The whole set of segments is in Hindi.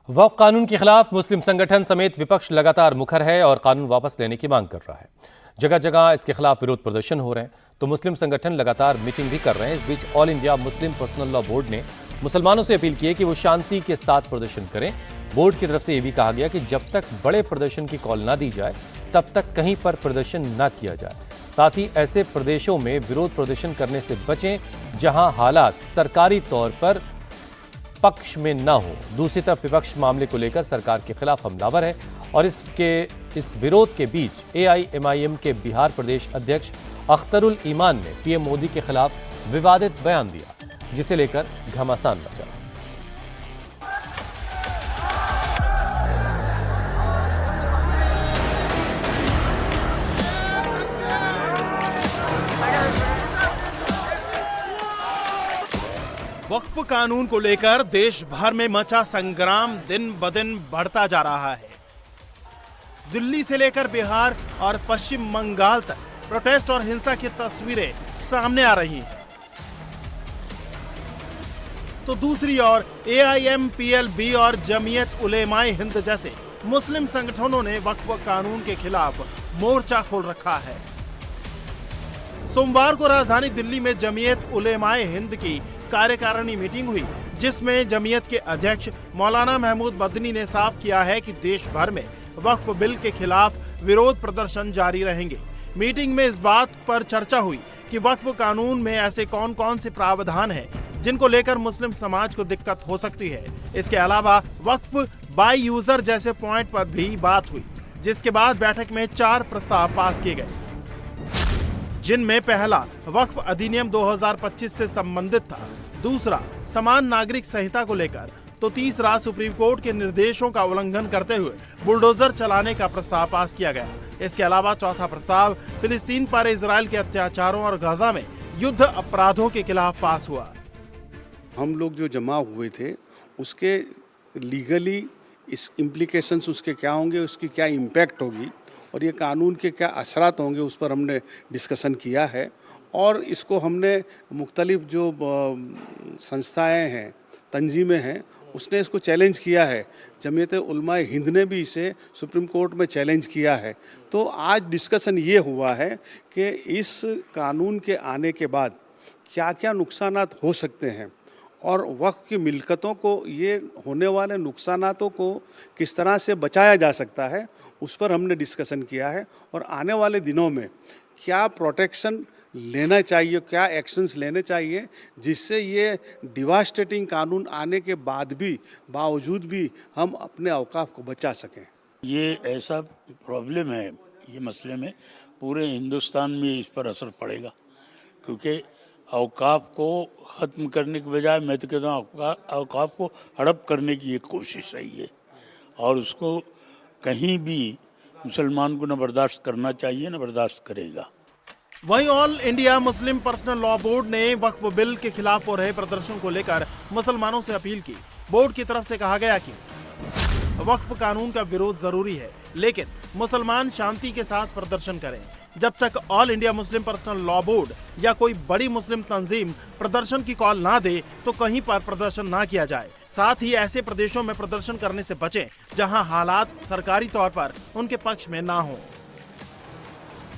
वक्फ कानून के खिलाफ मुस्लिम संगठन समेत विपक्ष लगातार मुखर है और कानून वापस लेने की मांग कर रहा है। जगह जगह इसके खिलाफ विरोध प्रदर्शन हो रहे हैं तो मुस्लिम संगठन लगातार मीटिंग भी कर रहे हैं। इस बीच all India Muslim personal law board ने मुसलमानों से अपील की है कि वो शांति के साथ प्रदर्शन करें। बोर्ड की तरफ से यह भी कहा गया कि जब तक बड़े प्रदर्शन की कॉल ना दी जाए तब तक कहीं पर प्रदर्शन न किया जाए। साथ ही ऐसे प्रदेशों में विरोध प्रदर्शन करने से बचें जहां हालात सरकारी तौर पर पक्ष में न हो। दूसरी तरफ विपक्ष मामले को लेकर सरकार के खिलाफ हमलावर है और इस विरोध के बीच AIMIM के बिहार प्रदेश अध्यक्ष अख्तरुल ईमान ने PM मोदी के खिलाफ विवादित बयान दिया, जिसे लेकर घमासान मचा। वक्फ कानून को लेकर देश भर में मचा संग्राम दिन ब दिन बढ़ता जा रहा है। दिल्ली से लेकर बिहार और पश्चिम बंगाल तक प्रोटेस्ट और हिंसा की तस्वीरें सामने आ रही हैं। तो दूसरी ओर AIMPLB और जमीयत उलेमाए हिंद जैसे मुस्लिम संगठनों ने वक्फ कानून के खिलाफ मोर्चा खोल रखा है। सोमवार को राजधानी दिल्ली में जमीयत उलेमाए हिंद की कार्यकारिणी मीटिंग हुई, जिसमें जमीयत के अध्यक्ष मौलाना महमूद मदनी ने साफ किया है कि देश भर में वक्फ बिल के खिलाफ विरोध प्रदर्शन जारी रहेंगे। मीटिंग में इस बात पर चर्चा हुई कि वक्फ कानून में ऐसे कौन कौन से प्रावधान हैं जिनको लेकर मुस्लिम समाज को दिक्कत हो सकती है। इसके अलावा वक्फ बाय यूजर जैसे पॉइंट पर भी बात हुई, जिसके बाद बैठक में 4 प्रस्ताव पास किए गए, जिनमें पहला वक्फ अधिनियम 2025 से संबंधित था, दूसरा समान नागरिक संहिता को लेकर, तो तीसरा सुप्रीम कोर्ट के निर्देशों का उल्लंघन करते हुए बुलडोजर चलाने का प्रस्ताव पास किया गया। इसके अलावा चौथा प्रस्ताव फिलिस्तीन पर इजराइल के अत्याचारों और गाजा में युद्ध अपराधों के खिलाफ पास हुआ। हम लोग जो जमा हुए थे उसके लीगली इस इम्प्लीकेशंस उसके क्या होंगे, उसकी क्या इम्पैक्ट होगी और ये कानून के क्या असरात होंगे, उस पर हमने डिस्कशन किया है। और इसको हमने मुख्तलिफ जो संस्थाएं हैं, तंजीमें हैं, उसने इसको चैलेंज किया है। जमीयत उलमाए हिंद ने भी इसे सुप्रीम कोर्ट में चैलेंज किया है। तो आज डिस्कशन ये हुआ है कि इस कानून के आने के बाद क्या क्या नुकसानात हो सकते हैं और वक्फ की मिल्कतों को, ये होने वाले नुकसानातों को किस तरह से बचाया जा सकता है, उस पर हमने डिस्कशन किया है। और आने वाले दिनों में क्या प्रोटेक्शन लेना चाहिए, क्या एक्शंस लेने चाहिए, जिससे ये डिवास्टेटिंग कानून आने के बाद भी बावजूद भी हम अपने औकाफ को बचा सकें। ये ऐसा प्रॉब्लम है, ये मसले में पूरे हिंदुस्तान में इस पर असर पड़ेगा, क्योंकि औकाफ को ख़त्म करने के बजाय मैं तो कहता हूँ औकाफ को हड़प करने की एक कोशिश है ये, और उसको कहीं भी मुसलमान को न बर्दाश्त करना चाहिए, न बर्दाश्त करेगा। वहीं all India Muslim personal law board ने वक्फ बिल के खिलाफ हो रहे प्रदर्शन को लेकर मुसलमानों से अपील की। बोर्ड की तरफ से कहा गया कि वक्फ कानून का विरोध जरूरी है, लेकिन मुसलमान शांति के साथ प्रदर्शन करें। जब तक all India Muslim personal law board या कोई बड़ी मुस्लिम तंजीम प्रदर्शन की कॉल ना दे तो कहीं पर प्रदर्शन ना किया जाए। साथ ही ऐसे प्रदेशों में प्रदर्शन करने से बचें जहां हालात सरकारी तौर पर उनके पक्ष में ना हो।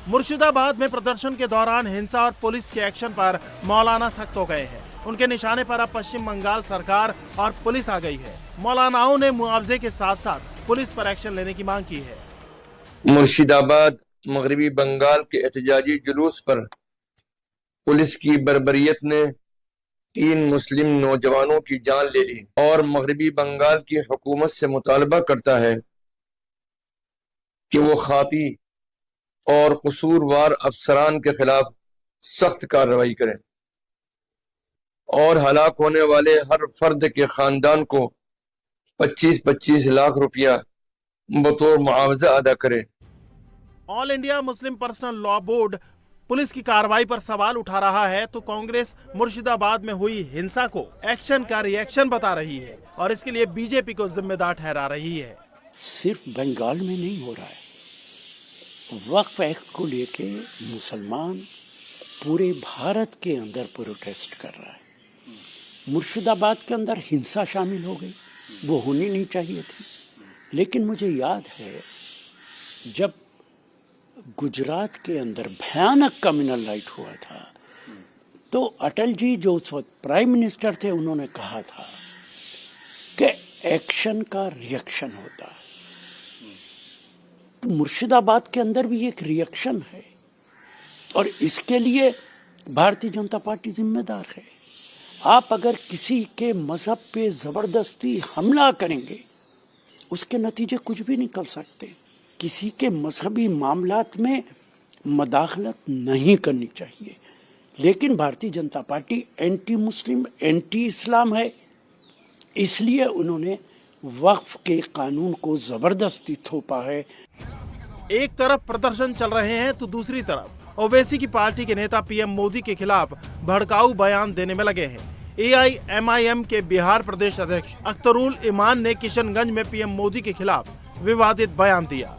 मुर्शिदाबाद में प्रदर्शन के दौरान हिंसा और पुलिस के एक्शन पर मौलाना सख्त हो गए हैं। उनके निशाने पर अब पश्चिम बंगाल सरकार और पुलिस आ गई है। मौलानाओं ने मुआवजे के साथ साथ पुलिस पर एक्शन लेने की मांग की है। मुर्शिदाबाद मगरबी बंगाल के एहतजाजी जुलूस पर पुलिस की बर्बरियत ने 3 मुस्लिम नौजवानों की जान ले ली और मगरबी बंगाल की हुकूमत से मुतालबा करता है कि वो खाती और कसूरवार अफसरान के खिलाफ सख्त कार्रवाई करें और हलाक होने वाले हर फर्द के खानदान को 25-25 लाख रुपया बतौर मुआवजा अदा करे। All India Muslim personal law board police की कार्रवाई पर सवाल उठा रहा है तो कांग्रेस मुर्शिदाबाद में हुई हिंसा को एक्शन का रिएक्शन बता रही है और इसके लिए बीजेपी को जिम्मेदार ठहरा रही है। सिर्फ बंगाल में नहीं हो रहा है, वक्फ एक्ट को लेके मुसलमान पूरे भारत के अंदर प्रोटेस्ट कर रहा है। मुर्शिदाबाद के अंदर हिंसा शामिल हो गई, वो होनी नहीं चाहिए थी। लेकिन मुझे याद है जब गुजरात के अंदर भयानक कम्युनल राइट हुआ था, तो अटल जी जो उस वक्त प्राइम मिनिस्टर थे, उन्होंने कहा था कि एक्शन का रिएक्शन होता है। तो मुर्शिदाबाद के अंदर भी एक रिएक्शन है और इसके लिए भारतीय जनता पार्टी जिम्मेदार है। आप अगर किसी के मजहब पे जबरदस्ती हमला करेंगे, उसके नतीजे कुछ भी निकल सकते। किसी के मजहबी मामलात में मदाखलत नहीं करनी चाहिए, लेकिन Bharatiya Janata party anti Muslim, anti इस्लाम है, इसलिए उन्होंने वक्फ के कानून को जबरदस्ती थोपा है। एक तरफ प्रदर्शन चल रहे हैं तो दूसरी तरफ ओवैसी की पार्टी के नेता पीएम मोदी के खिलाफ भड़काऊ बयान देने में लगे हैं। AIMIM के बिहार प्रदेश अध्यक्ष अख्तरुल इमान ने किशनगंज में पीएम मोदी के खिलाफ विवादित बयान दिया।